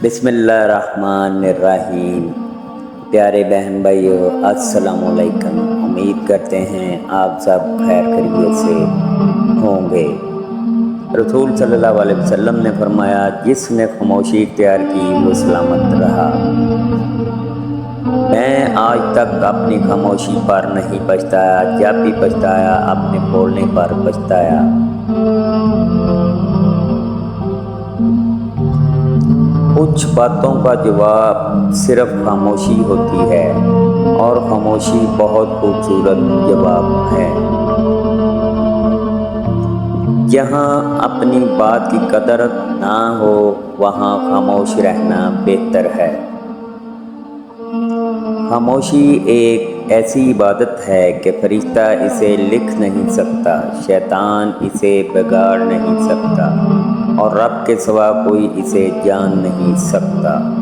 بسم اللہ الرحمن الرحیم۔ پیارے بہن بھائیو، السلام علیکم۔ امید کرتے ہیں آپ سب خیر خیریت سے ہوں گے۔ رسول صلی اللہ علیہ وسلم نے فرمایا، جس نے خاموشی اختیار کی وہ سلامت رہا۔ میں آج تک اپنی خاموشی پر نہیں پچھتایا، جب بھی پچھتایا اپنے بولنے پر پچھتایا۔ کچھ باتوں کا جواب صرف خاموشی ہوتی ہے، اور خاموشی بہت خوبصورت جواب ہے۔ جہاں اپنی بات کی قدر نہ ہو وہاں خاموش رہنا بہتر ہے۔ خاموشی ایک ایسی عبادت ہے کہ فرشتہ اسے لکھ نہیں سکتا، شیطان اسے بگاڑ نہیں سکتا، اور رب کے سوا کوئی اسے جان نہیں سکتا۔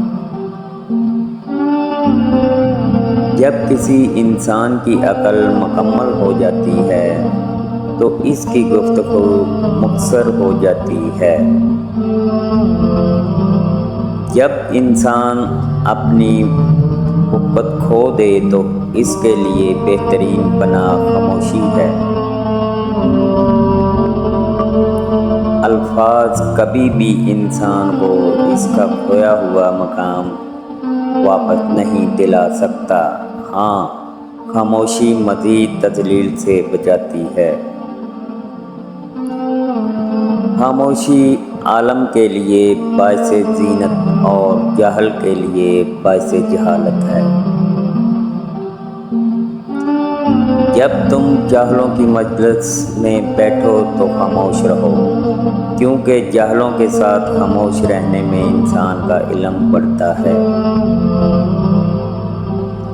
جب کسی انسان کی عقل مکمل ہو جاتی ہے تو اس کی گفتگو مختصر ہو جاتی ہے۔ جب انسان اپنی قوت کھو دے تو اس کے لیے بہترین پناہ خاموشی ہے۔ الفاظ کبھی بھی انسان کو اس کا کھویا ہوا مقام واپس نہیں دلا سکتا۔ ہاں، خاموشی مزید تضلیل سے بچاتی ہے۔ خاموشی عالم کے لیے باعث زینت اور جہل کے لیے باعث جہالت ہے۔ جب تم جاہلوں کی مجلس میں بیٹھو تو خاموش رہو، کیونکہ جاہلوں کے ساتھ خاموش رہنے میں انسان کا علم بڑھتا ہے۔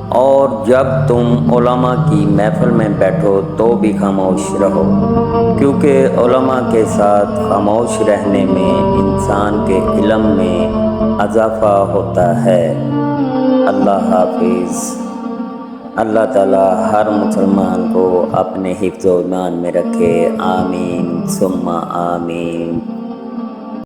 اور جب تم علماء کی محفل میں بیٹھو تو بھی خاموش رہو، کیونکہ علماء کے ساتھ خاموش رہنے میں انسان کے علم میں اضافہ ہوتا ہے۔ اللہ حافظ۔ اللہ تعالیٰ ہر مسلمان کو اپنے حفظ و ایمان میں رکھے، آمین ثم آمین۔